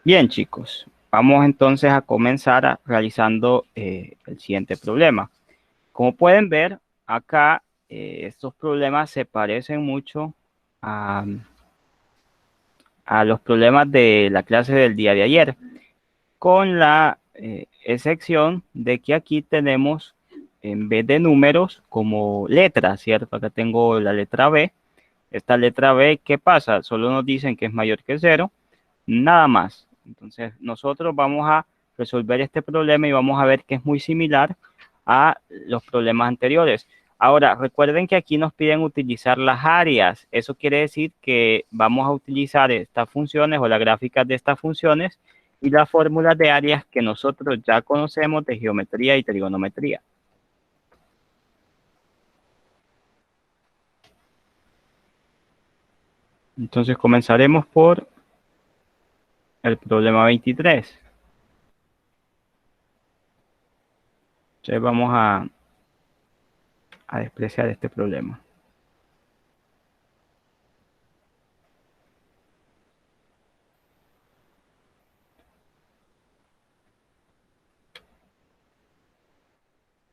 Bien, chicos, vamos entonces a comenzar realizando el siguiente problema. Como pueden ver, acá estos problemas se parecen mucho a, a los problemas de la clase del día de ayer, con la excepción de que aquí tenemos, en vez de números, como letras, ¿cierto? Acá tengo la letra B. Esta letra B, ¿qué pasa? Solo nos dicen que es mayor que cero, nada más. Entonces, nosotros vamos a resolver este problema y vamos a ver que es muy similar a los problemas anteriores. Ahora, recuerden que aquí nos piden utilizar las áreas. Eso quiere decir que vamos a utilizar estas funciones o las gráficas de estas funciones y las fórmulas de áreas que nosotros ya conocemos de geometría y trigonometría. Entonces, comenzaremos por el problema 23. Entonces, vamos a despreciar este problema.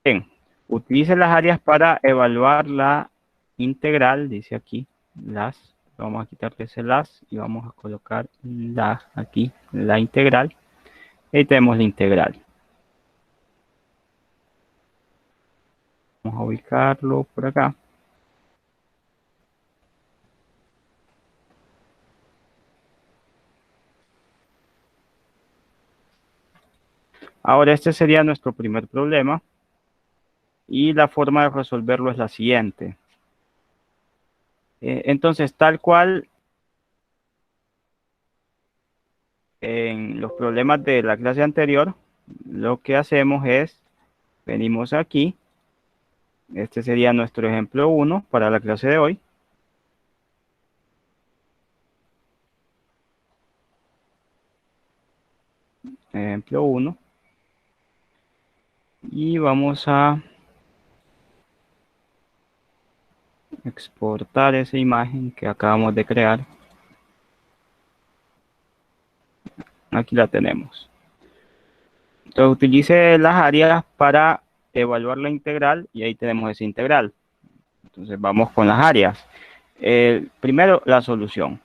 Bien, utilice las áreas para evaluar la integral, dice aquí, las, vamos a quitarle ese las y vamos a colocar la aquí, la integral. Ahí tenemos la integral. Vamos a ubicarlo por acá. Ahora este sería nuestro primer problema y la forma de resolverlo es la siguiente. Entonces, tal cual en los problemas de la clase anterior, lo que hacemos es, venimos aquí, este sería nuestro ejemplo 1 para la clase de hoy. Ejemplo 1. Y vamos a exportar esa imagen que acabamos de crear. Aquí la tenemos. Entonces utilice las áreas para evaluar la integral y ahí tenemos esa integral. Entonces vamos con las áreas. Primero, la solución.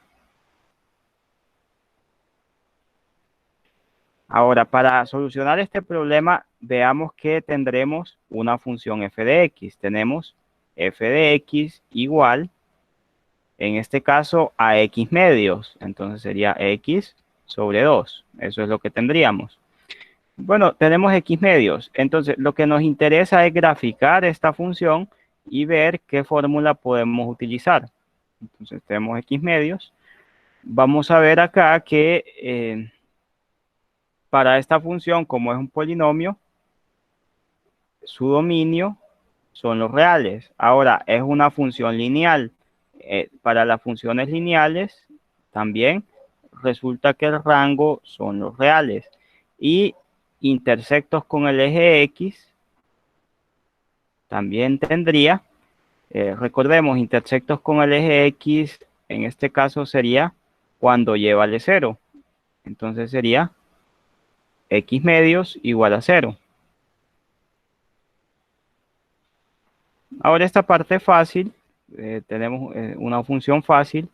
Ahora, para solucionar este problema, veamos que tendremos una función f de x. Tenemos f de x igual, en este caso, a x medios. Entonces sería x sobre 2. Eso es lo que tendríamos. Bueno, tenemos x medios. Entonces, lo que nos interesa es graficar esta función y ver qué fórmula podemos utilizar. Entonces, tenemos x medios. Vamos a ver acá que para esta función, como es un polinomio, su dominio son los reales. Ahora, es una función lineal. Para las funciones lineales, también resulta que el rango son los reales. Y intersectos con el eje X, también tendría, recordemos, intersectos con el eje X, en este caso sería cuando lleva el 0. Entonces sería X medios igual a 0. Ahora esta parte fácil, tenemos una función fácil.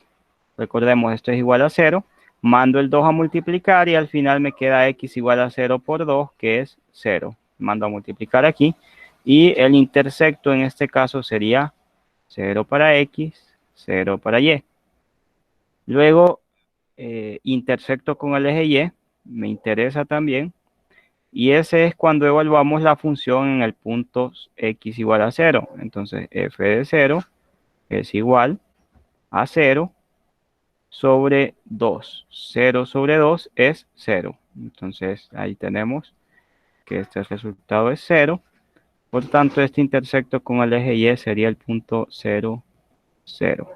Recordemos, esto es igual a 0. Mando el 2 a multiplicar y al final me queda x igual a 0 por 2, que es 0. Mando a multiplicar aquí. Y el intersecto en este caso sería 0 para x, 0 para y. Luego, intersecto con el eje y, me interesa también. Y ese es cuando evaluamos la función en el punto x igual a 0. Entonces, f de 0 es igual a 0 sobre 2. 0 sobre 2 es 0. Entonces, ahí tenemos que este resultado es 0. Por tanto, este intersecto con el eje y sería el punto 0, 0.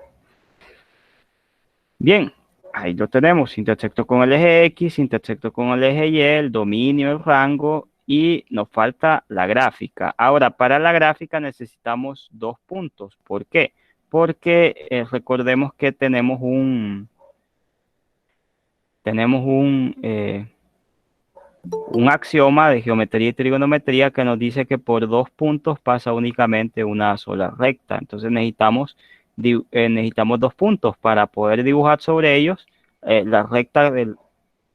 Bien, ahí lo tenemos. Intersecto con el eje X, intersecto con el eje Y, el dominio, el rango y nos falta la gráfica. Ahora, para la gráfica necesitamos dos puntos. ¿Por qué? Porque recordemos que tenemos tenemos un axioma de geometría y trigonometría que nos dice que por dos puntos pasa únicamente una sola recta. Entonces necesitamos dos puntos para poder dibujar sobre ellos la recta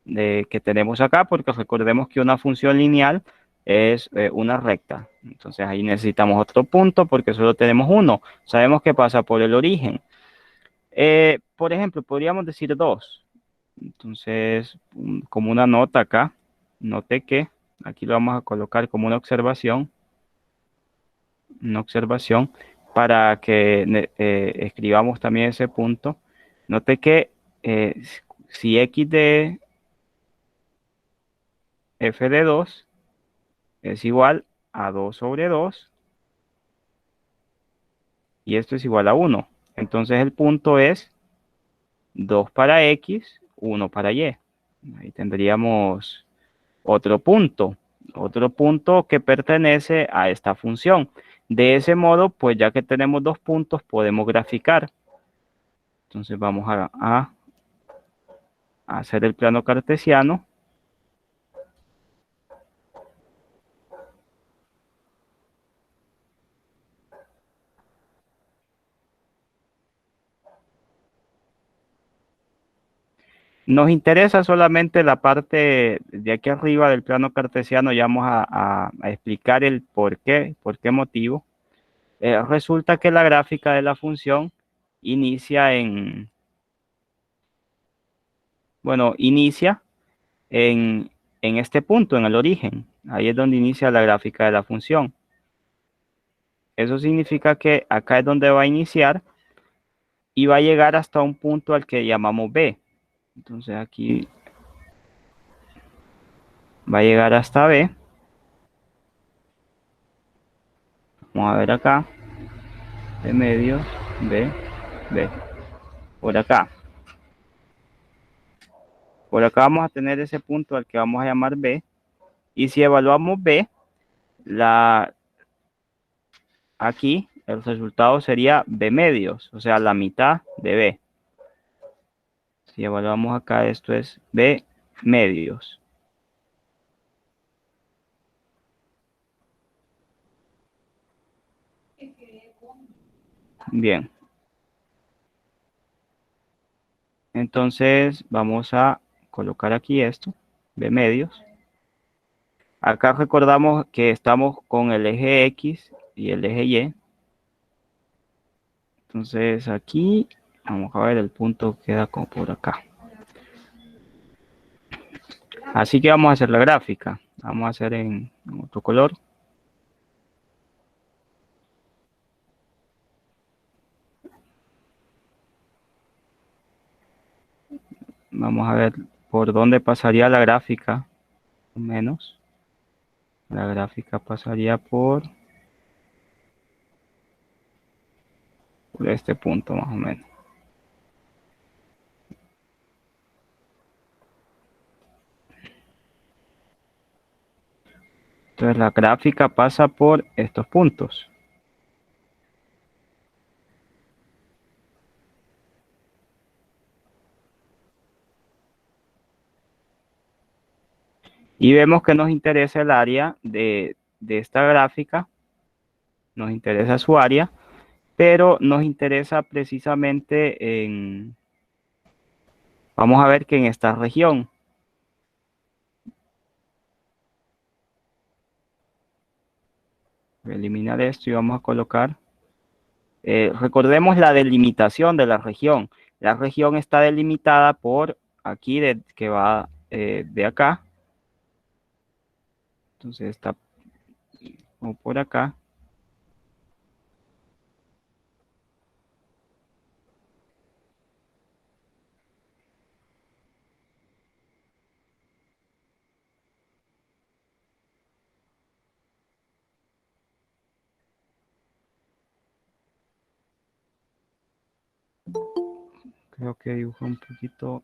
que tenemos acá, porque recordemos que una función lineal es una recta. Entonces ahí necesitamos otro punto porque solo tenemos uno. Sabemos que pasa por el origen. Por ejemplo, podríamos decir dos. Entonces, como una nota acá, note que aquí lo vamos a colocar como una observación para que escribamos también ese punto. Note que eh, si x de f de 2 es igual a 2 sobre 2 y esto es igual a 1. Entonces el punto es 2 para x, 1 para y. Ahí tendríamos otro punto que pertenece a esta función. De ese modo, pues ya que tenemos dos puntos, podemos graficar. Entonces vamos a hacer el plano cartesiano. Nos interesa solamente la parte de aquí arriba del plano cartesiano. Ya vamos a explicar el por qué motivo. Resulta que la gráfica de la función inicia inicia en este punto, en el origen. Ahí es donde inicia la gráfica de la función. Eso significa que acá es donde va a iniciar y va a llegar hasta un punto al que llamamos B. Entonces aquí va a llegar hasta B. Vamos a ver acá. B medios, B, B. Por acá. Por acá vamos a tener ese punto al que vamos a llamar B. Y si evaluamos B, aquí el resultado sería B medios, o sea, la mitad de B. Si evaluamos acá, esto es B medios. Bien. Entonces vamos a colocar aquí esto, B medios. Acá recordamos que estamos con el eje X y el eje Y. Entonces aquí, vamos a ver, el punto queda como por acá. Así que vamos a hacer la gráfica. Vamos a hacer en otro color. Vamos a ver por dónde pasaría la gráfica, menos. La gráfica pasaría por este punto más o menos. Entonces la gráfica pasa por estos puntos. Y vemos que nos interesa el área de esta gráfica, nos interesa su área, pero nos interesa precisamente vamos a ver que en esta región. Voy a eliminar esto y vamos a colocar. Recordemos la delimitación de la región. La región está delimitada por aquí, que va de acá. Entonces está como por acá. Creo que dibujo un poquito.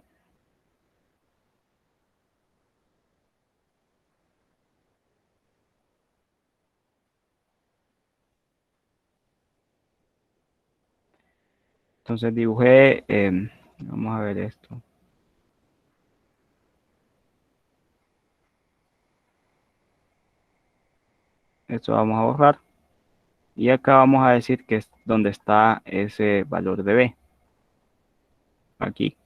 Entonces dibujé, vamos a ver esto. Esto vamos a borrar. Y acá vamos a decir que es donde está ese valor de B. Aquí.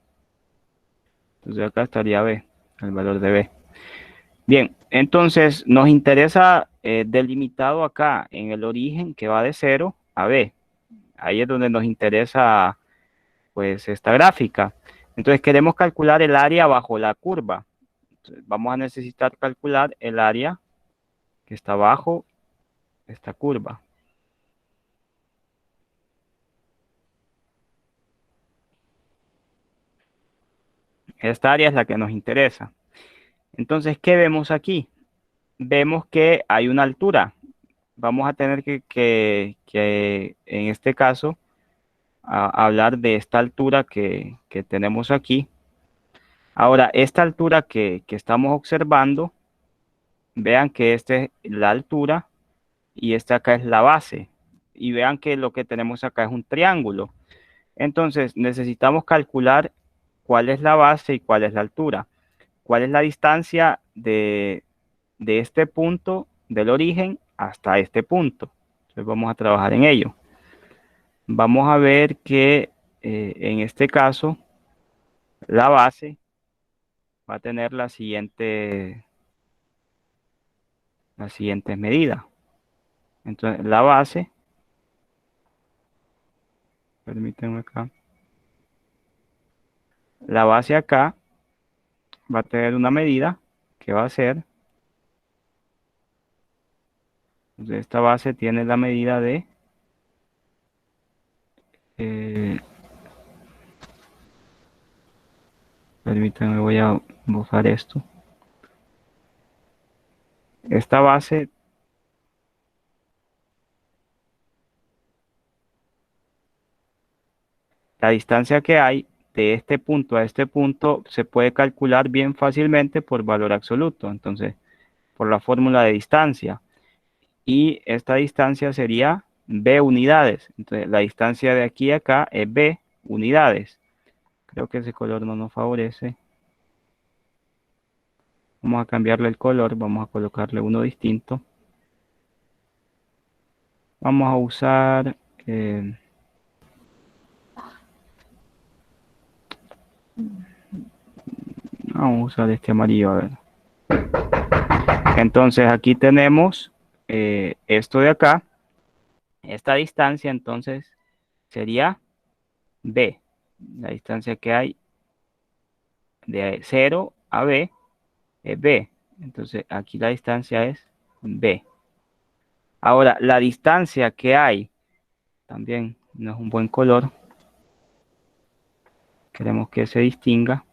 Entonces acá estaría B, el valor de B. Bien, entonces nos interesa delimitado acá en el origen que va de 0 a B. Ahí es donde nos interesa pues esta gráfica. Entonces queremos calcular el área bajo la curva. Entonces, vamos a necesitar calcular el área que está bajo esta curva. Esta área es la que nos interesa. Entonces, ¿qué vemos aquí? Vemos que hay una altura. Vamos a tener que en este caso, hablar de esta altura que tenemos aquí. Ahora, esta altura que estamos observando, vean que esta es la altura y esta acá es la base. Y vean que lo que tenemos acá es un triángulo. Entonces, necesitamos calcular cuál es la base y cuál es la altura. ¿Cuál es la distancia de este punto del origen hasta este punto? Entonces, vamos a trabajar en ello. Vamos a ver que en este caso, la base va a tener la siguiente medida. Entonces, la base, permítanme acá, la base acá va a tener una medida que va a ser, entonces esta base tiene la medida de, permítanme, voy a borrar esto. Esta base la distancia que hay de este punto a este punto se puede calcular bien fácilmente por valor absoluto, entonces por la fórmula de distancia. Y esta distancia sería B unidades. Entonces la distancia de aquí a acá es B unidades. Creo que ese color no nos favorece. Vamos a cambiarle el color, vamos a colocarle uno distinto. Vamos a usar... vamos a usar este amarillo, a ver. Entonces aquí tenemos esto de acá. Esta distancia entonces sería B. La distancia que hay de 0 a B es B. Entonces aquí la distancia es B. Ahora, la distancia que hay también no es un buen color. Queremos que se distinga.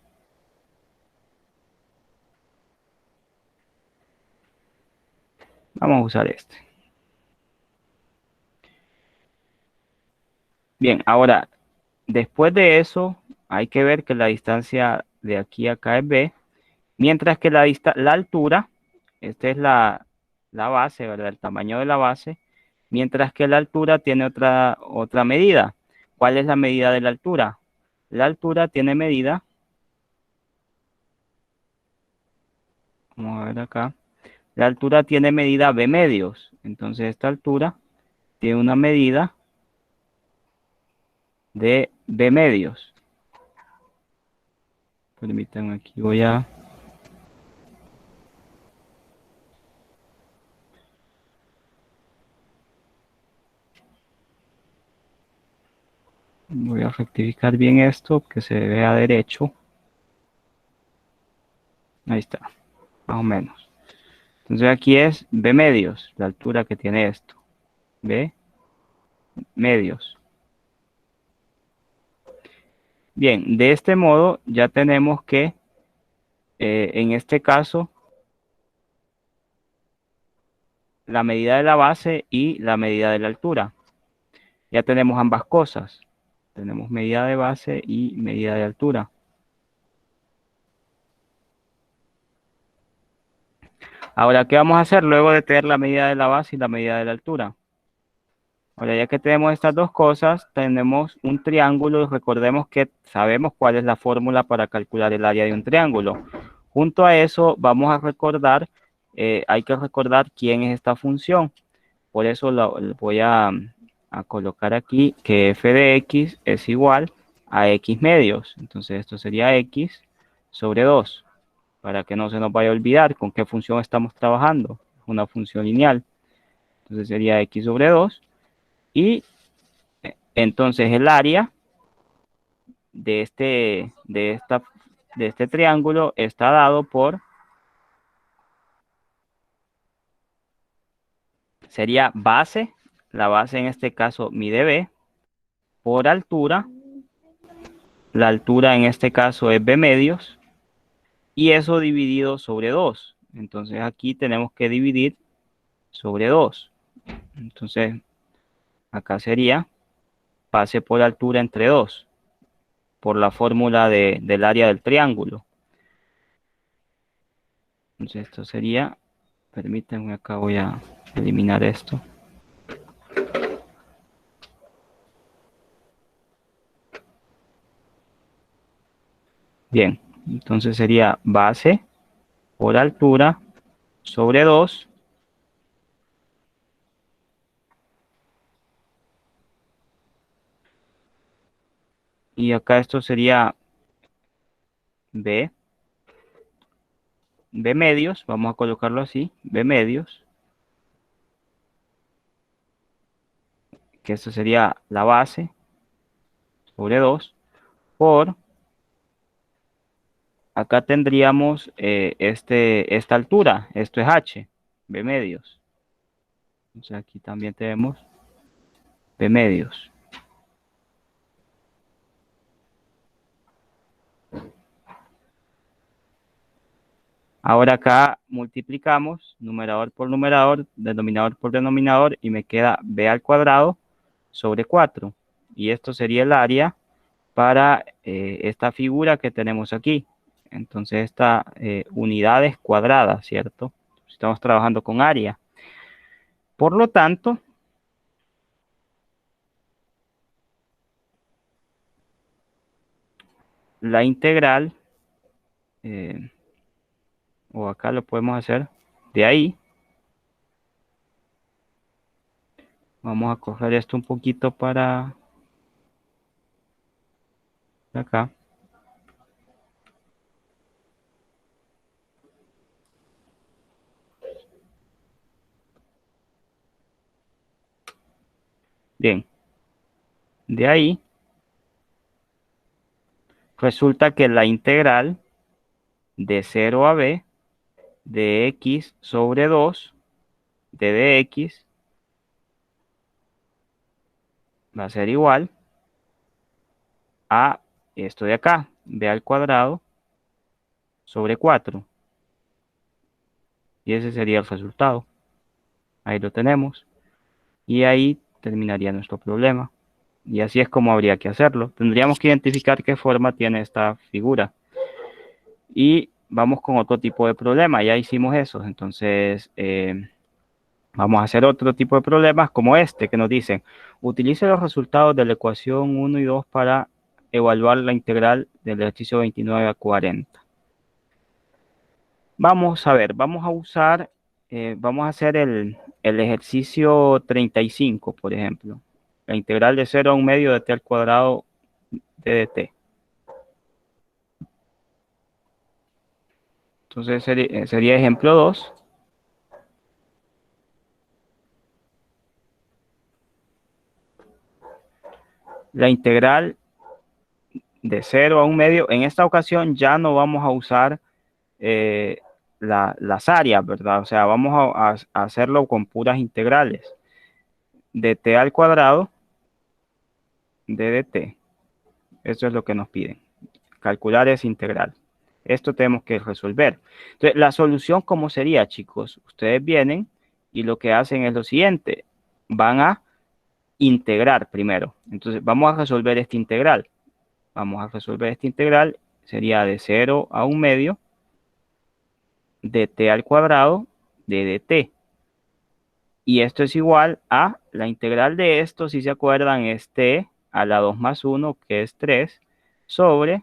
Vamos a usar este. Bien, ahora, después de eso, hay que ver que la distancia de aquí a acá es B, mientras que la altura, esta es la base, ¿verdad? El tamaño de la base, mientras que la altura tiene otra medida. ¿Cuál es la medida de la altura? La altura tiene medida, vamos a ver acá, la altura tiene medida B medios, entonces esta altura tiene una medida de B medios. Permítanme, aquí voy a... Voy a rectificar bien esto, que se vea derecho. Ahí está, más o menos. Entonces aquí es B medios, la altura que tiene esto. B medios. Bien, de este modo ya tenemos que, en este caso, la medida de la base y la medida de la altura. Ya tenemos ambas cosas. Tenemos medida de base y medida de altura. Ahora, ¿qué vamos a hacer luego de tener la medida de la base y la medida de la altura? Ahora, ya que tenemos estas dos cosas, tenemos un triángulo y recordemos que sabemos cuál es la fórmula para calcular el área de un triángulo. Junto a eso, vamos a recordar hay que recordar quién es esta función. Por eso voy a colocar aquí que f de x es igual a x medios. Entonces esto sería x sobre 2, para que no se nos vaya a olvidar con qué función estamos trabajando. Una función lineal. Entonces sería x sobre 2. Y entonces el área de este triángulo está dado por, sería base, la base en este caso mide b, por altura, la altura en este caso es b medios, y eso dividido sobre 2. Entonces aquí tenemos que dividir sobre 2. Entonces acá sería base por altura entre 2, por la fórmula del área del triángulo. Entonces esto sería, permítanme, acá voy a eliminar esto. Bien, entonces sería base por altura sobre 2. Y acá esto sería B medios, vamos a colocarlo así, B medios, que esto sería la base sobre 2 por, acá tendríamos esta altura, esto es H, B medios. Entonces aquí también tenemos B medios. Ahora acá multiplicamos numerador por numerador, denominador por denominador, y me queda b al cuadrado sobre 4. Y esto sería el área para esta figura que tenemos aquí. Entonces esta unidades cuadradas, ¿cierto? Estamos trabajando con área. Por lo tanto, la integral, o acá lo podemos hacer de ahí. Vamos a coger esto un poquito para acá. Bien, de ahí resulta que la integral de 0 a b de x sobre 2 de dx va a ser igual a esto de acá, b al cuadrado sobre 4. Y ese sería el resultado. Ahí lo tenemos. Y ahí terminaría nuestro problema. Y así es como habría que hacerlo. Tendríamos que identificar qué forma tiene esta figura. Y vamos con otro tipo de problema. Ya hicimos eso. Entonces, vamos a hacer otro tipo de problemas como este, que nos dicen, utilice los resultados de la ecuación 1 y 2 para evaluar la integral del ejercicio 29 a 40. Vamos a ver, vamos a usar, vamos a hacer el ejercicio 35, por ejemplo. La integral de 0 a 1 medio de t al cuadrado de dt. Entonces sería ejemplo 2. La integral de 0 a 1 medio. En esta ocasión ya no vamos a usar las áreas, ¿verdad? O sea, vamos a hacerlo con puras integrales. De t al cuadrado de dt. Eso es lo que nos piden. Calcular esa integral. Esto tenemos que resolver. Entonces, la solución, ¿cómo sería, chicos? Ustedes vienen y lo que hacen es lo siguiente. Van a integrar primero. Entonces, vamos a resolver esta integral. Vamos a resolver esta integral. Sería de 0 a 1 medio de t al cuadrado de dt. Y esto es igual a la integral de esto, si se acuerdan, es t a la 2 más 1, que es 3, sobre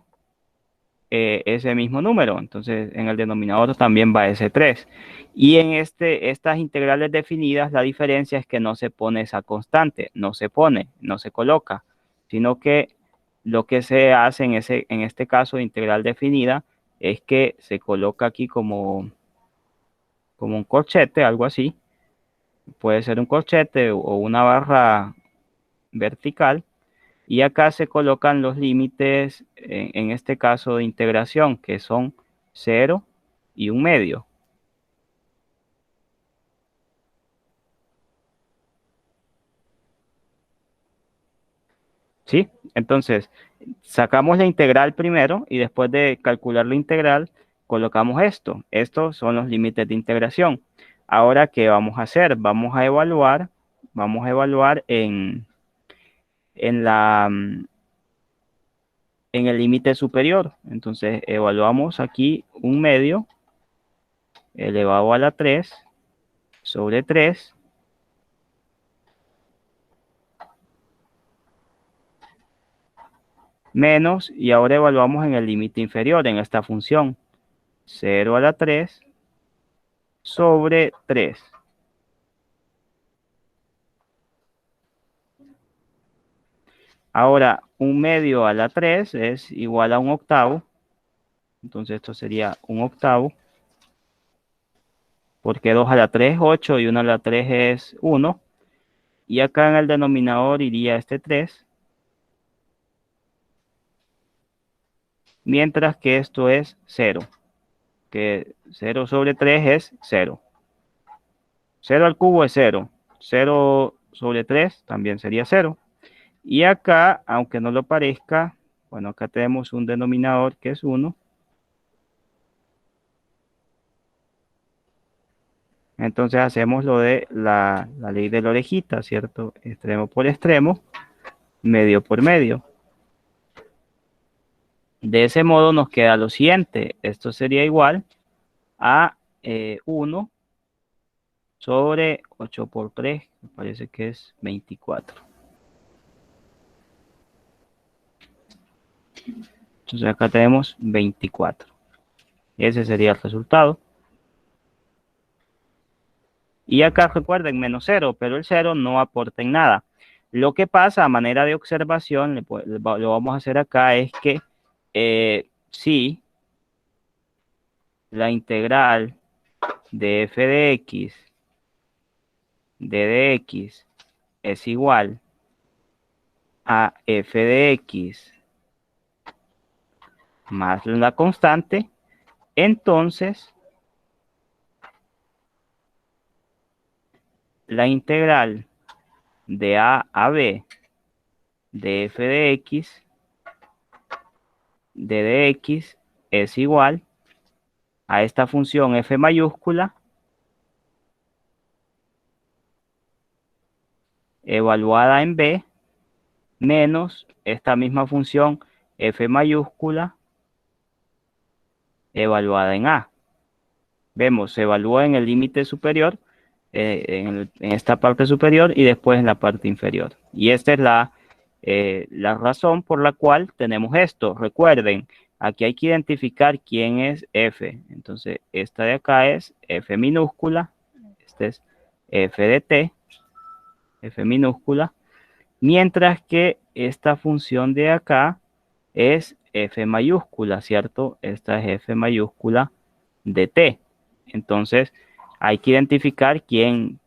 ese mismo número. Entonces, en el denominador también va ese 3. Y en estas integrales definidas, la diferencia es que no se pone esa constante, no se pone, no se coloca, sino que lo que se hace en este caso de integral definida es que se coloca aquí como un corchete, algo así. Puede ser un corchete o una barra vertical. Y acá se colocan los límites, en este caso de integración, que son 0 y 1/2. ¿Sí? Entonces, sacamos la integral primero y después de calcular la integral, colocamos esto. Estos son los límites de integración. Ahora, ¿qué vamos a hacer? Vamos a evaluar en la, en el límite superior. Entonces, evaluamos aquí 1/2 elevado a la 3 sobre 3 menos, y ahora evaluamos en el límite inferior, en esta función, 0 a la 3 sobre 3. Ahora, 1/2 a la 3 es igual a 1/8. Entonces esto sería 1/8. Porque 2 a la 3 es 8 y 1 a la 3 es 1. Y acá en el denominador iría este 3. Mientras que esto es 0. Que 0 sobre 3 es 0. 0 al cubo es 0. 0 sobre 3 también sería 0. Y acá, aunque no lo parezca, bueno, acá tenemos un denominador que es 1. Entonces hacemos lo de la ley de la orejita, ¿cierto? Extremo por extremo, medio por medio. De ese modo nos queda lo siguiente. Esto sería igual a 1 sobre 8 por 3, me parece que es 24. Entonces acá tenemos 24. Ese sería el resultado. Y acá recuerden menos 0, pero el 0 no aporta en nada. Lo que pasa a manera de observación, lo vamos a hacer acá, es que si la integral de f de x de x es igual a f de x más la constante, entonces la integral de a b de f de x de dx es igual a esta función f mayúscula evaluada en b menos esta misma función f mayúscula evaluada en a. Vemos, se evalúa en el límite superior, en esta parte superior y después en la parte inferior. Y esta es la razón por la cual tenemos esto. Recuerden, aquí hay que identificar quién es f. Entonces, esta de acá es f minúscula, este es f de t, f minúscula, mientras que esta función de acá es f mayúscula, ¿cierto? Esta es f mayúscula de t. Entonces, hay que identificar qué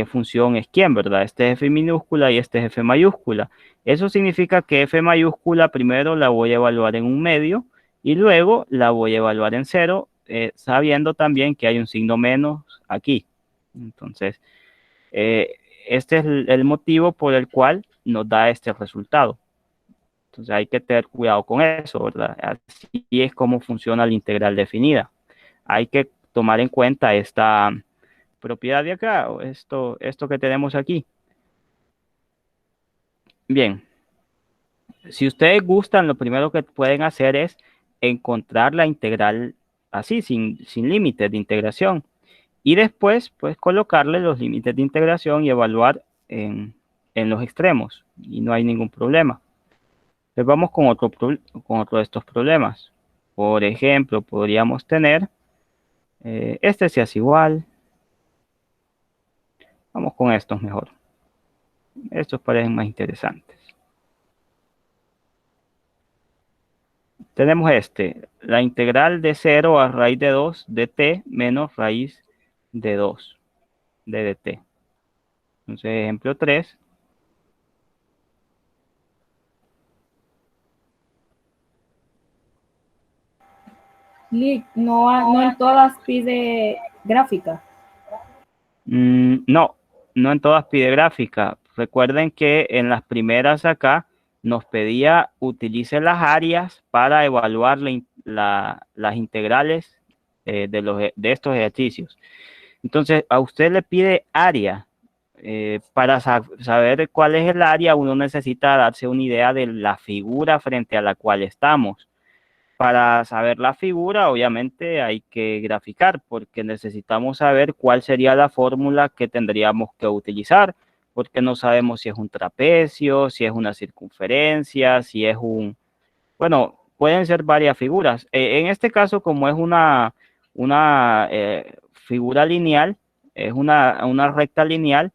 función es quién, ¿verdad? Este es f minúscula y este es f mayúscula. Eso significa que f mayúscula primero la voy a evaluar en 1/2 y luego la voy a evaluar en 0, sabiendo también que hay un signo menos aquí. Entonces, este es el motivo por el cual nos da este resultado. Entonces hay que tener cuidado con eso, ¿verdad? Así es como funciona la integral definida. Hay que tomar en cuenta esta propiedad de acá, o esto que tenemos aquí. Bien, si ustedes gustan, lo primero que pueden hacer es encontrar la integral así, sin límites de integración. Y después, pues, colocarle los límites de integración y evaluar en los extremos. Y no hay ningún problema. Pues vamos con otro de estos problemas. Por ejemplo, podríamos tener, este se hace igual. Vamos con estos mejor. Estos parecen más interesantes. Tenemos la integral de 0 a raíz de 2 de t menos raíz de 2 de dt. Entonces, ejemplo 3. No en todas pide gráfica. No, no en todas pide gráfica. Recuerden que en las primeras acá nos pedía utilice las áreas para evaluar las integrales de estos ejercicios. Entonces, a usted le pide área. Para saber cuál es el área, uno necesita darse una idea de la figura frente a la cual estamos. Para saber la figura, obviamente hay que graficar porque necesitamos saber cuál sería la fórmula que tendríamos que utilizar, porque no sabemos si es un trapecio, si es una circunferencia, si es bueno, pueden ser varias figuras. En este caso, como es una figura lineal, es una recta lineal,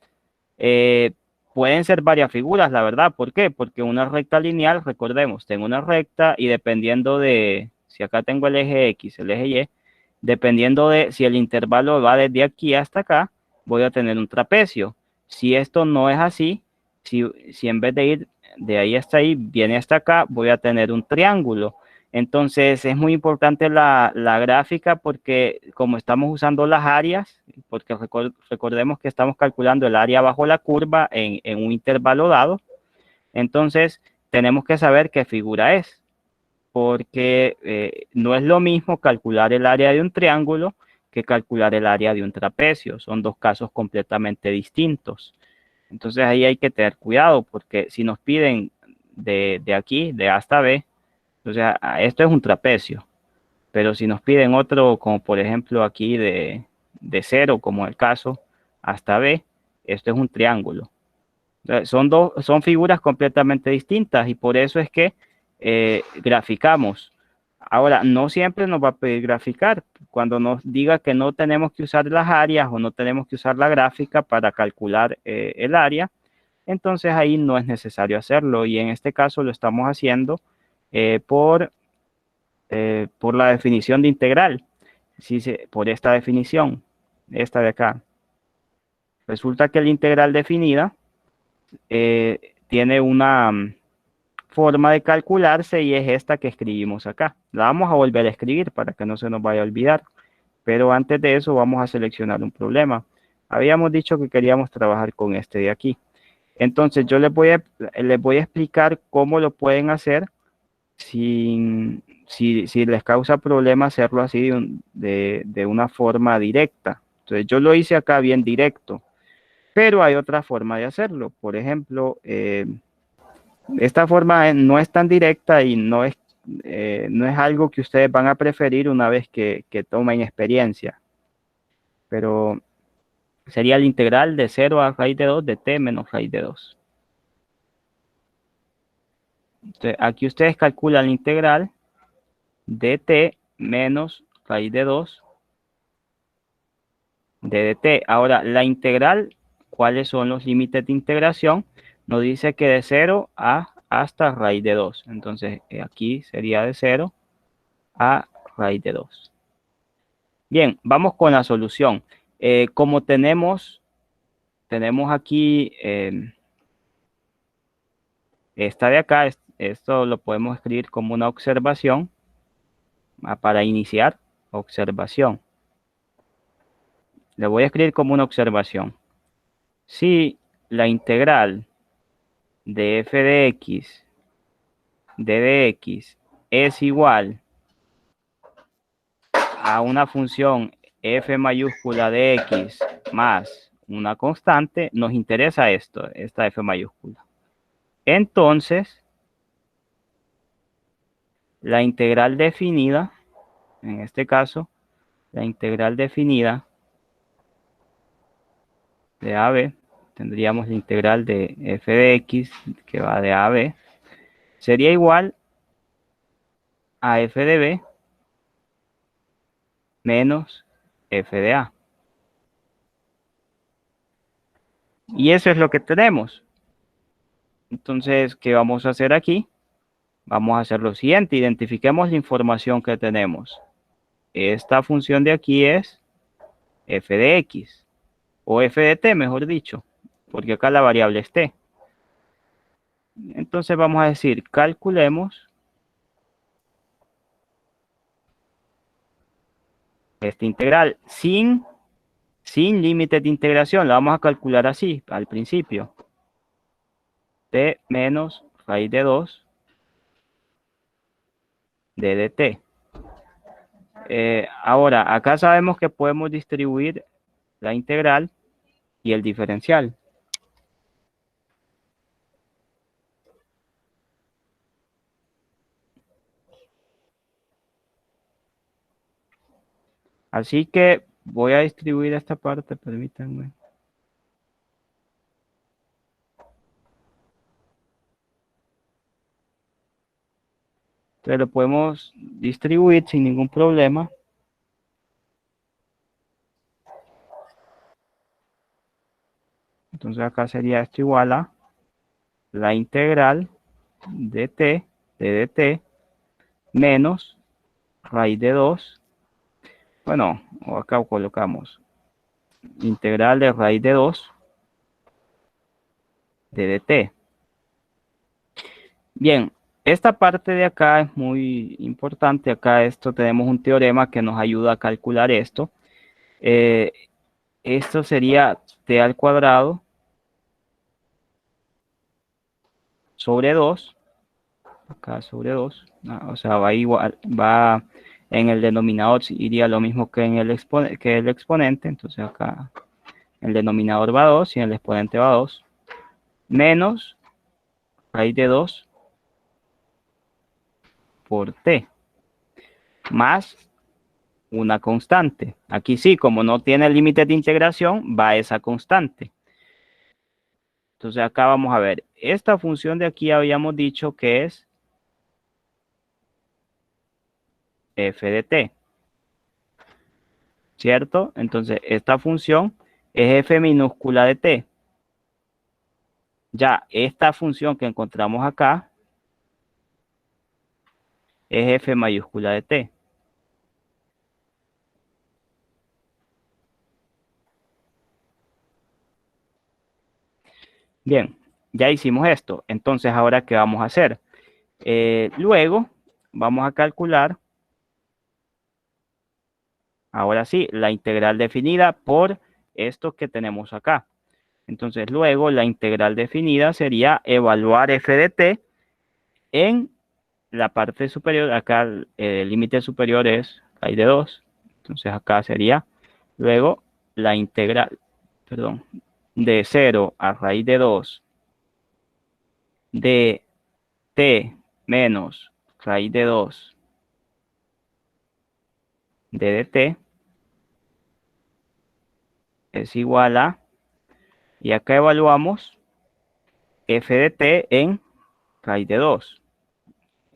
eh, pueden ser varias figuras, la verdad. ¿Por qué? Porque una recta lineal, recordemos, tengo una recta y dependiendo de, si acá tengo el eje X, el eje Y, dependiendo de si el intervalo va desde aquí hasta acá, voy a tener un trapecio. Si esto no es así, si en vez de ir de ahí hasta ahí, viene hasta acá, voy a tener un triángulo. Entonces es muy importante la gráfica porque como estamos usando las áreas, porque recordemos que estamos calculando el área bajo la curva en un intervalo dado, entonces tenemos que saber qué figura es, porque no es lo mismo calcular el área de un triángulo que calcular el área de un trapecio. Son dos casos completamente distintos. Entonces ahí hay que tener cuidado porque si nos piden de aquí, de A hasta B, o sea, esto es un trapecio, pero si nos piden otro, como por ejemplo aquí de 0, como el caso, hasta B, esto es un triángulo. O sea, son figuras completamente distintas y por eso es que graficamos. Ahora, no siempre nos va a pedir graficar. Cuando nos diga que no tenemos que usar las áreas o no tenemos que usar la gráfica para calcular el área, entonces ahí no es necesario hacerlo y en este caso lo estamos haciendo por la definición de integral, por esta definición, esta de acá. Resulta que la integral definida tiene una forma de calcularse y es esta que escribimos acá. La vamos a volver a escribir para que no se nos vaya a olvidar, pero antes de eso vamos a seleccionar un problema. Habíamos dicho que queríamos trabajar con este de aquí. Entonces yo les voy a explicar cómo lo pueden hacer si les causa problema hacerlo así de una forma directa. Entonces yo lo hice acá bien directo, pero hay otra forma de hacerlo. Por ejemplo, esta forma no es tan directa y no es algo que ustedes van a preferir una vez que tomen experiencia. Pero sería la integral de 0 a raíz de 2 de t menos raíz de 2. Entonces, aquí ustedes calculan la integral de t menos raíz de 2 de dt. Ahora, la integral, ¿cuáles son los límites de integración? Nos dice que de 0 a hasta raíz de 2. Entonces, aquí sería de 0 a raíz de 2. Bien, vamos con la solución. Como tenemos aquí esta de acá, esto lo podemos escribir como una observación para iniciar, observación. Le voy a escribir como una observación. Si la integral de f de x de dx es igual a una función f mayúscula de x más una constante, nos interesa esta f mayúscula. Entonces, la integral definida, en este caso, la integral definida de a b, tendríamos la integral de f de x que va de a a b, sería igual a f de b menos f de a. Y eso es lo que tenemos. Entonces, ¿qué vamos a hacer aquí? Vamos a hacer lo siguiente, identifiquemos la información que tenemos. Esta función de aquí es f de x, o f de t, mejor dicho, porque acá la variable es t. Entonces vamos a decir, calculemos esta integral sin límite de integración. La vamos a calcular así, al principio. T menos raíz de 2 de dt. Ahora, acá sabemos que podemos distribuir la integral y el diferencial. Así que voy a distribuir esta parte, permítanme. Entonces lo podemos distribuir sin ningún problema. Entonces acá sería esto igual a la integral de t, de dt, menos raíz de 2. Bueno, o acá colocamos integral de raíz de 2 de dt. Bien, esta parte de acá es muy importante. Acá tenemos un teorema que nos ayuda a calcular esto. Esto sería t al cuadrado sobre 2. Acá sobre 2. O sea, va igual, va en el denominador, iría lo mismo que en el exponente. Entonces acá el denominador va 2 y el exponente va 2. Menos raíz de 2 por t. Más una constante. Aquí sí, como no tiene límite de integración, va esa constante. Entonces acá vamos a ver. Esta función de aquí habíamos dicho que es f de t. ¿Cierto? Entonces esta función es f minúscula de t. Ya esta función que encontramos acá es f mayúscula de t. Bien, ya hicimos esto. Entonces, ¿ahora qué vamos a hacer? Luego, vamos a calcular, ahora sí, la integral definida por esto que tenemos acá. Entonces, luego, la integral definida sería evaluar f de t en la parte superior. Acá el límite superior es raíz de 2. Entonces, acá sería luego la integral, perdón, de 0 a raíz de 2 de t menos raíz de 2 de dt es igual a, y acá evaluamos f de t en raíz de 2.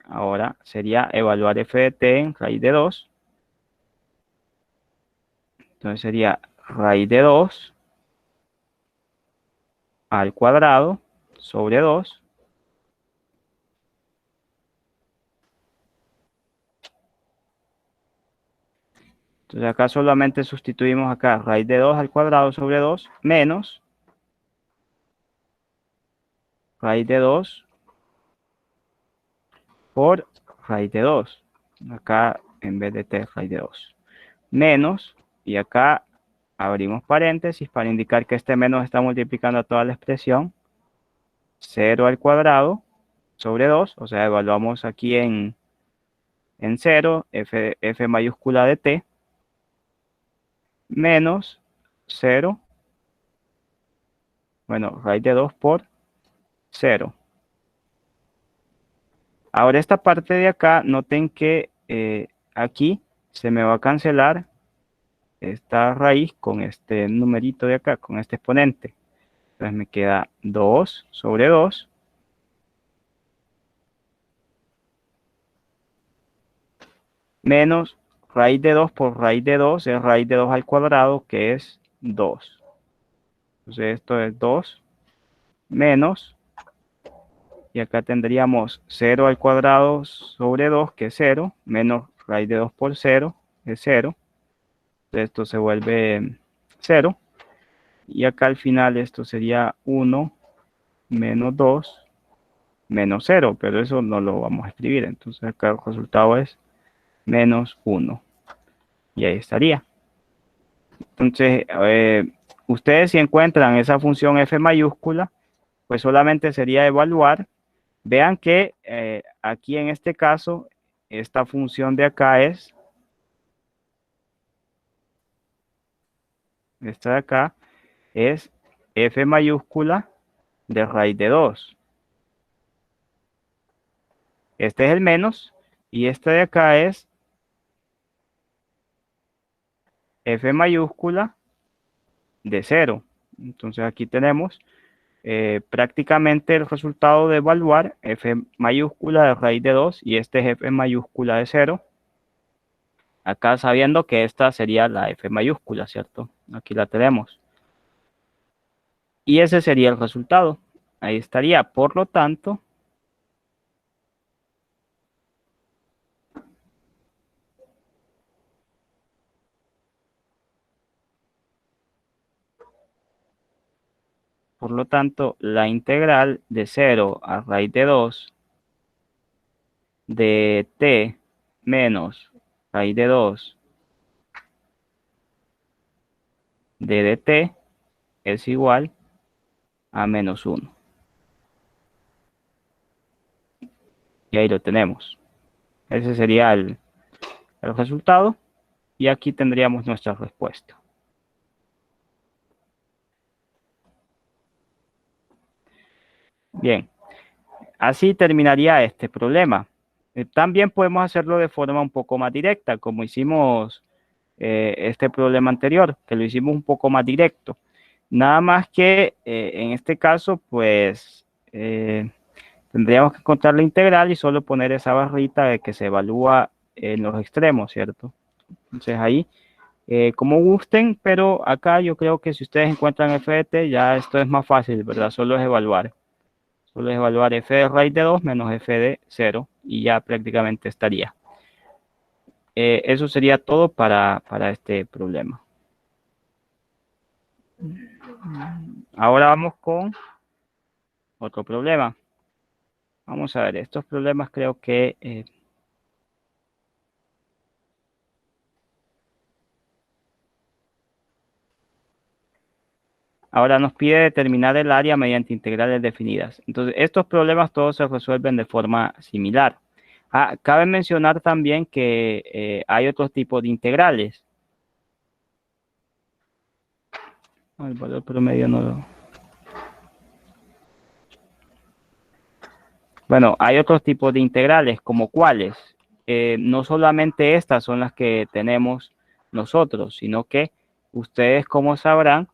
Ahora sería evaluar f de t en raíz de 2. Entonces sería raíz de 2 al cuadrado sobre 2. Entonces acá solamente sustituimos acá raíz de 2 al cuadrado sobre 2 menos raíz de 2 por raíz de 2. Acá en vez de t raíz de 2. Menos, y acá abrimos paréntesis para indicar que este menos está multiplicando a toda la expresión. 0 al cuadrado sobre 2. O sea, evaluamos aquí en 0, f mayúscula de t, menos 0. Bueno, raíz de 2 por 0. Ahora esta parte de acá, noten que aquí se me va a cancelar esta raíz con este numerito de acá, con este exponente. Entonces me queda 2 sobre 2 menos raíz de 2 por raíz de 2 es raíz de 2 al cuadrado, que es 2. Entonces esto es 2 menos, y acá tendríamos 0 al cuadrado sobre 2, que es 0, menos raíz de 2 por 0, es 0. Entonces esto se vuelve 0. Y acá al final esto sería 1 menos 2 menos 0, pero eso no lo vamos a escribir. Entonces acá el resultado es menos 1. Y ahí estaría. Entonces, ustedes si encuentran esa función f mayúscula, pues solamente sería evaluar. Vean que aquí en este caso, esta función de acá es, esta de acá, es f mayúscula de raíz de 2. Este es el menos, y este de acá es f mayúscula de 0. Entonces aquí tenemos prácticamente el resultado de evaluar f mayúscula de raíz de 2 y este es f mayúscula de 0. Acá sabiendo que esta sería la f mayúscula, ¿cierto? Aquí la tenemos. Y ese sería el resultado. Ahí estaría. Por lo tanto, la integral de 0 a raíz de 2 de t menos raíz de 2 de dt es igual a menos 1. Y ahí lo tenemos. Ese sería el resultado. Y aquí tendríamos nuestra respuesta. Bien, así terminaría este problema. También podemos hacerlo de forma un poco más directa, como hicimos este problema anterior, que lo hicimos un poco más directo. Nada más que en este caso, pues tendríamos que encontrar la integral y solo poner esa barrita de que se evalúa en los extremos, ¿cierto? Entonces ahí, como gusten, pero acá yo creo que si ustedes encuentran f de t, ya esto es más fácil, ¿verdad? Solo es evaluar. Solo es evaluar f de raíz de 2 menos f de 0 y ya prácticamente estaría. Eso sería todo para este problema. Ahora vamos con otro problema. Vamos a ver, estos problemas creo que... ahora nos pide determinar el área mediante integrales definidas. Entonces, estos problemas todos se resuelven de forma similar. Cabe mencionar también que hay otros tipos de integrales. El valor promedio no lo... Bueno, hay otros tipos de integrales, como cuáles. No solamente estas son las que tenemos nosotros, sino que ustedes, como sabrán,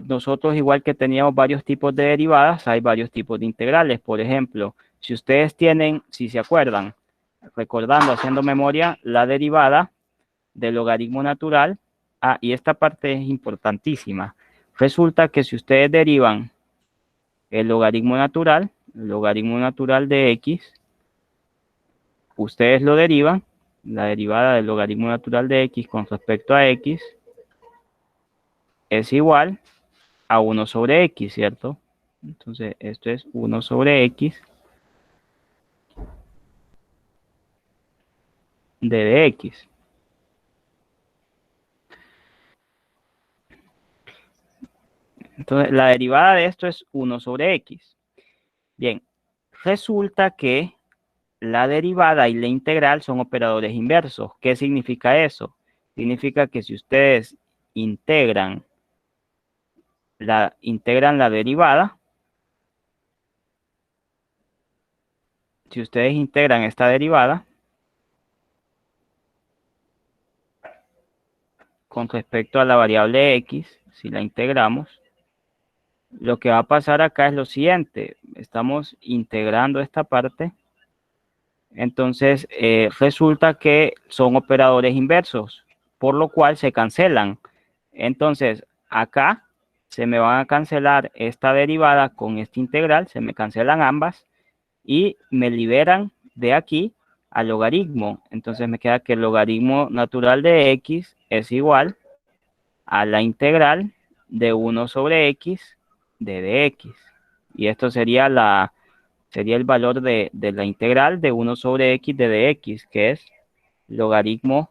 nosotros igual que teníamos varios tipos de derivadas, hay varios tipos de integrales. Por ejemplo, si ustedes tienen, si se acuerdan, recordando, haciendo memoria, la derivada del logaritmo natural, y esta parte es importantísima. Resulta que si ustedes derivan el logaritmo natural de x, ustedes lo derivan, la derivada del logaritmo natural de x con respecto a x es igual a 1 sobre x, ¿cierto? Entonces, esto es 1 sobre x de dx. Entonces, la derivada de esto es 1 sobre x. Bien, resulta que la derivada y la integral son operadores inversos. ¿Qué significa eso? Significa que si ustedes integran la derivada, si ustedes integran esta derivada con respecto a la variable x, si la integramos, lo que va a pasar acá es lo siguiente. Estamos integrando esta parte Entonces, resulta que son operadores inversos, por lo cual se cancelan. Entonces, acá se me van a cancelar esta derivada con esta integral, se me cancelan ambas y me liberan de aquí al logaritmo. Entonces me queda que el logaritmo natural de x es igual a la integral de 1 sobre x de dx. Y esto sería el valor de la integral de 1 sobre x de dx, que es logaritmo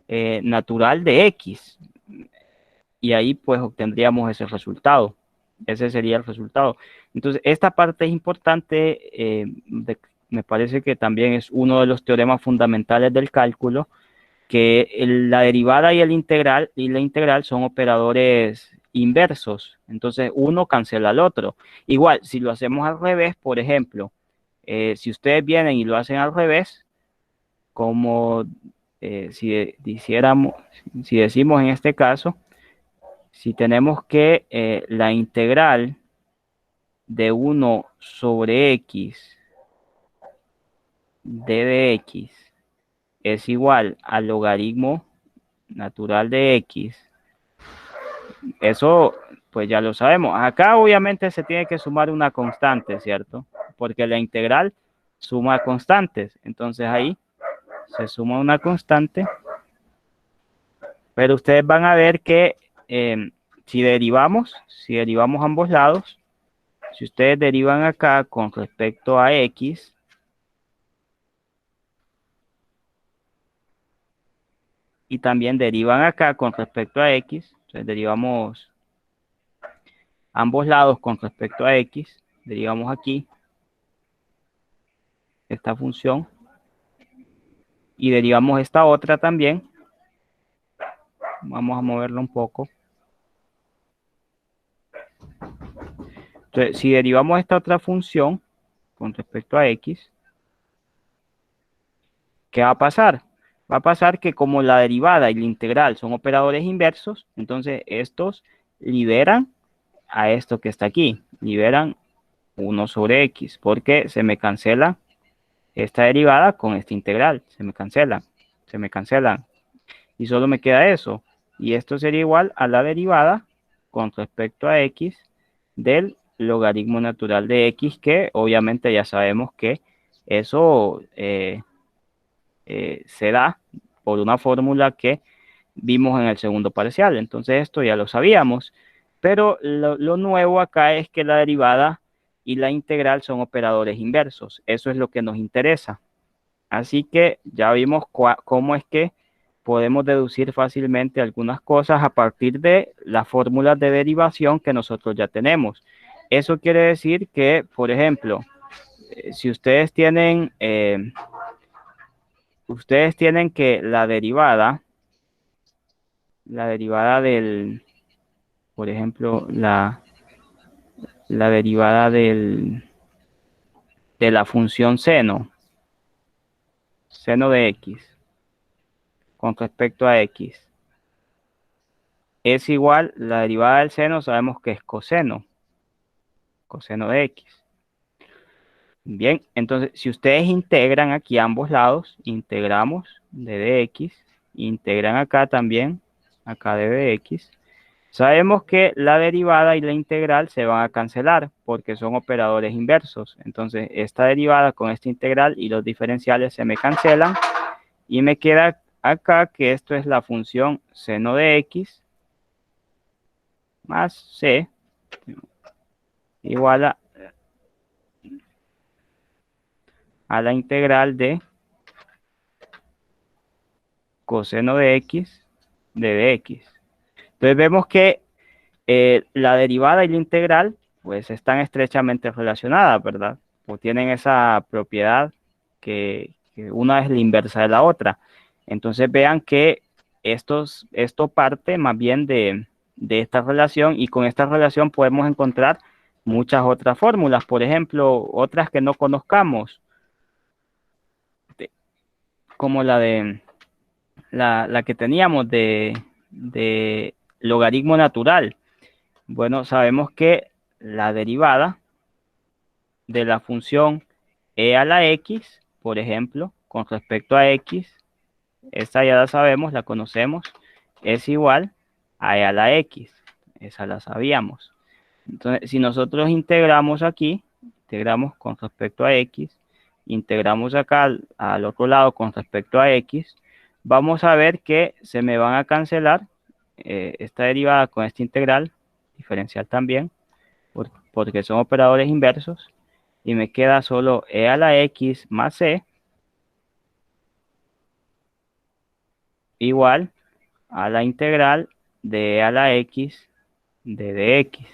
natural de x. Y ahí pues obtendríamos ese resultado. Ese sería el resultado. Entonces, esta parte es importante. Me parece que también es uno de los teoremas fundamentales del cálculo, que la derivada y la integral son operadores inversos. Entonces, uno cancela al otro. Igual, si lo hacemos al revés, por ejemplo, si ustedes vienen y lo hacen al revés, como si decimos en este caso, si tenemos que la integral de 1 sobre x de dx es igual al logaritmo natural de x, eso pues ya lo sabemos. Acá obviamente se tiene que sumar una constante, ¿cierto? Porque la integral suma constantes. Entonces ahí se suma una constante. Pero ustedes van a ver que si derivamos ambos lados, si ustedes derivan acá con respecto a x, y también derivan acá con respecto a x, entonces derivamos ambos lados con respecto a x, derivamos aquí esta función y derivamos esta otra también. Vamos a moverlo un poco. Entonces, si derivamos esta otra función con respecto a x, ¿qué va a pasar? Va a pasar que como la derivada y la integral son operadores inversos, entonces estos liberan a esto que está aquí, liberan 1 sobre x, porque se me cancela esta derivada con esta integral, se me cancelan, y solo me queda eso, y esto sería igual a la derivada con respecto a x del logaritmo natural de x, que obviamente ya sabemos que eso se da por una fórmula que vimos en el segundo parcial. Entonces esto ya lo sabíamos, pero lo nuevo acá es que la derivada y la integral son operadores inversos. Eso es lo que nos interesa. Así que ya vimos cómo es que podemos deducir fácilmente algunas cosas a partir de las fórmulas de derivación que nosotros ya tenemos. Eso quiere decir que, por ejemplo, si ustedes tienen que la derivada del, por ejemplo, la derivada de la función seno de x con respecto a x es igual, la derivada del seno sabemos que es coseno de x. Bien, entonces si ustedes integran aquí ambos lados, integramos de dx, integran acá también, acá de dx, sabemos que la derivada y la integral se van a cancelar porque son operadores inversos. Entonces, esta derivada con esta integral y los diferenciales se me cancelan y me queda acá que esto es la función seno de x más c igual a la integral de coseno de x de dx. Entonces, vemos que la derivada y la integral pues están estrechamente relacionadas, ¿verdad? Pues tienen esa propiedad que una es la inversa de la otra. Entonces vean que esto parte más bien de esta relación, y con esta relación podemos encontrar muchas otras fórmulas, por ejemplo, otras que no conozcamos, como la que teníamos de logaritmo natural. Bueno, sabemos que la derivada de la función e a la x por ejemplo, con respecto a x, esta ya la sabemos, la conocemos, es igual a e a la x. Esa la sabíamos. Entonces, si nosotros integramos aquí, integramos con respecto a x, integramos acá al otro lado con respecto a x, vamos a ver que se me van a cancelar esta derivada con esta integral, diferencial también, porque son operadores inversos, y me queda solo e a la x más c igual a la integral de e a la x de dx.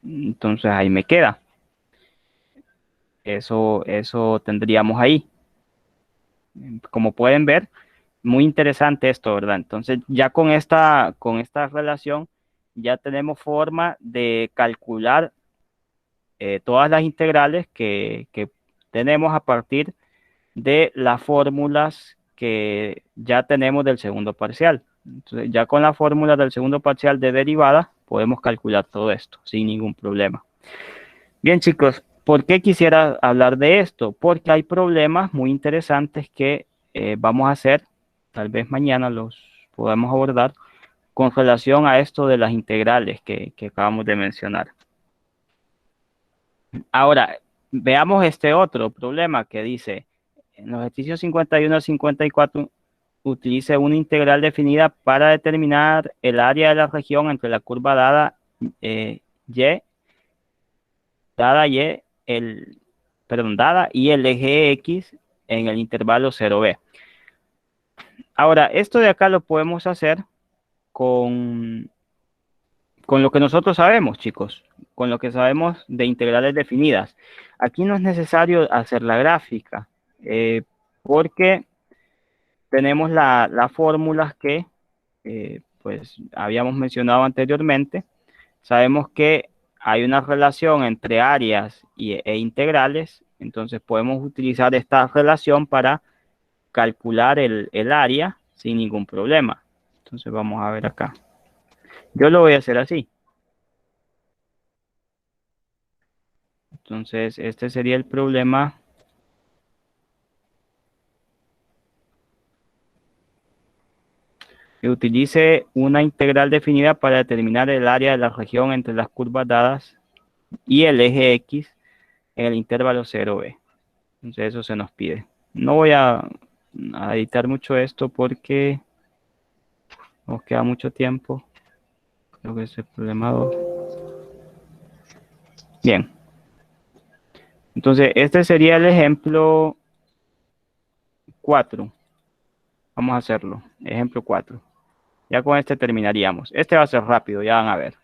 Entonces ahí me queda. Eso tendríamos ahí. Como pueden ver, muy interesante esto, ¿verdad? Entonces ya con esta relación ya tenemos forma de calcular todas las integrales que tenemos a partir de las fórmulas que ya tenemos del segundo parcial. Entonces, ya con la fórmula del segundo parcial de derivada, podemos calcular todo esto sin ningún problema. Bien, chicos, ¿por qué quisiera hablar de esto? Porque hay problemas muy interesantes que vamos a hacer, tal vez mañana los podamos abordar, con relación a esto de las integrales que acabamos de mencionar. Ahora, veamos este otro problema que dice, en los ejercicios 51 a 54, utilice una integral definida para determinar el área de la región entre la curva dada y, dada y el eje X en el intervalo 0b. Ahora, esto de acá lo podemos hacer con lo que nosotros sabemos, chicos, con lo que sabemos de integrales definidas. Aquí no es necesario hacer la gráfica, porque tenemos las fórmulas que pues habíamos mencionado anteriormente. Sabemos que hay una relación entre áreas e integrales, entonces podemos utilizar esta relación para calcular el área sin ningún problema. Entonces vamos a ver acá. Yo lo voy a hacer así. Entonces, este sería el problema. Que utilice una integral definida para determinar el área de la región entre las curvas dadas y el eje X en el intervalo 0b. Entonces, eso se nos pide. No voy a editar mucho esto porque nos queda mucho tiempo. Creo que es el problema 2. Bien. Entonces, este sería el ejemplo 4. Vamos a hacerlo. Ejemplo 4. Ya con este terminaríamos. Este va a ser rápido, ya van a ver.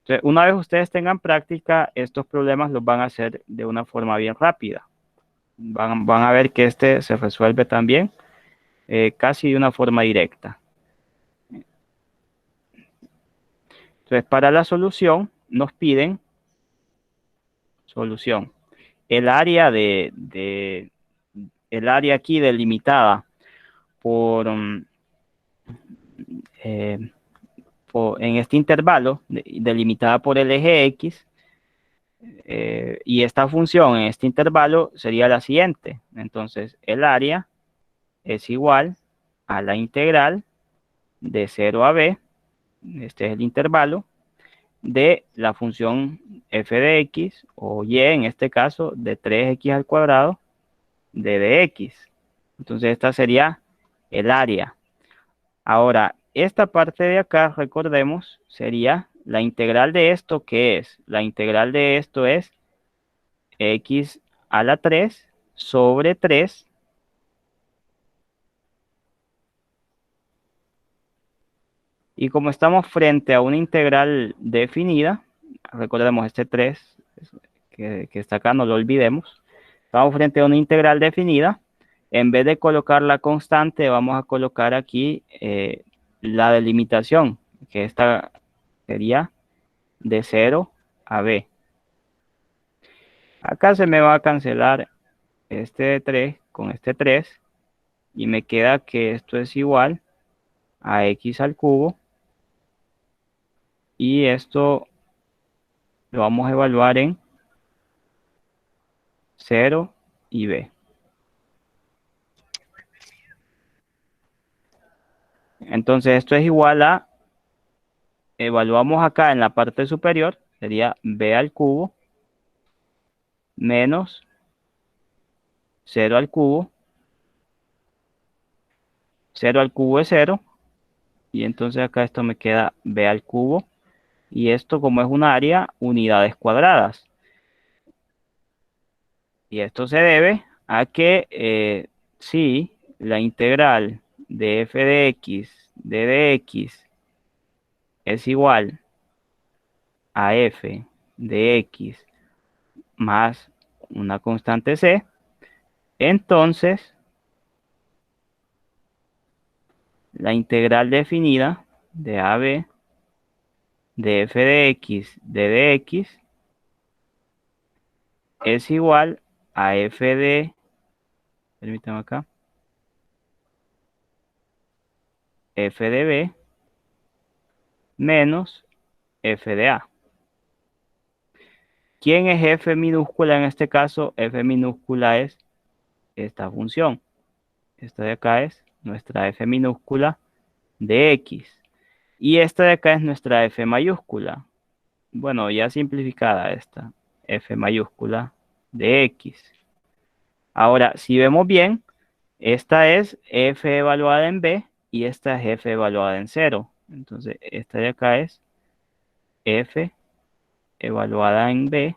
Entonces, una vez ustedes tengan práctica, estos problemas los van a hacer de una forma bien rápida. Van a ver que este se resuelve también casi de una forma directa. Entonces, para la solución, nos piden solución. El área el área aquí delimitada por, en este intervalo, delimitada por el eje X, y esta función en este intervalo sería la siguiente. Entonces, el área es igual a la integral de 0 a b, este es el intervalo, de la función f de x, o y en este caso, de 3x al cuadrado de dx. Entonces, esta sería el área. Ahora, esta parte de acá, recordemos, sería la integral de esto, ¿qué es? La integral de esto es x a la 3 sobre 3 y como estamos frente a una integral definida, recordemos este 3 que está acá, no lo olvidemos, estamos frente a una integral definida, en vez de colocar la constante, vamos a colocar aquí la delimitación, que esta sería de 0 a b. Acá se me va a cancelar este 3 con este 3 y me queda que esto es igual a x al cubo, y esto lo vamos a evaluar en 0 y b. Entonces esto es igual a, evaluamos acá en la parte superior, sería b al cubo menos 0 al cubo. 0 al cubo es 0. Y entonces acá esto me queda b al cubo. Y esto, como es un área, unidades cuadradas. Y esto se debe a que si la integral de f de x de dx es igual a f de x más una constante c, entonces la integral definida de AB de f de x de dx es igual a f de, permítame acá, f de b menos f de a. ¿Quién es f minúscula en este caso? F minúscula es esta función. Esta de acá es nuestra f minúscula de x. Y esta de acá es nuestra f mayúscula. Bueno, ya simplificada esta, f mayúscula de x. Ahora, si vemos bien, esta es f evaluada en b y esta es f evaluada en 0. Entonces, esta de acá es f evaluada en b.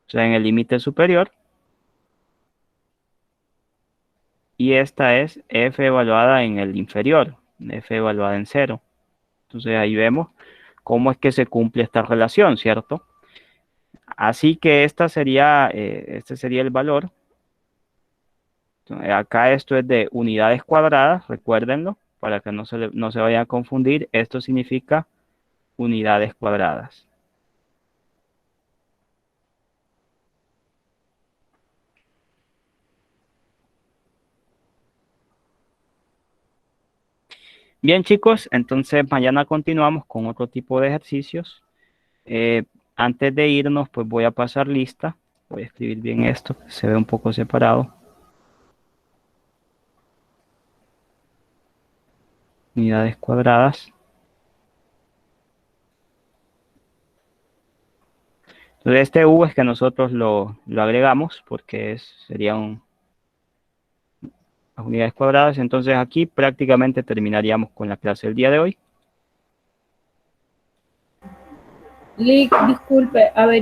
O sea, en el límite superior. Y esta es f evaluada en el inferior, f evaluada en 0. Entonces ahí vemos cómo es que se cumple esta relación, ¿cierto? Así que este sería el valor. Entonces, acá esto es de unidades cuadradas, recuérdenlo, para que no se vayan a confundir. Esto significa unidades cuadradas. Bien, chicos, entonces mañana continuamos con otro tipo de ejercicios. Antes de irnos, pues voy a pasar lista. Voy a escribir bien esto, que se ve un poco separado. Unidades cuadradas. Entonces este u es que nosotros lo agregamos porque serían las unidades cuadradas. Entonces aquí prácticamente terminaríamos con la clase del día de hoy. Lick, disculpe, averiguar.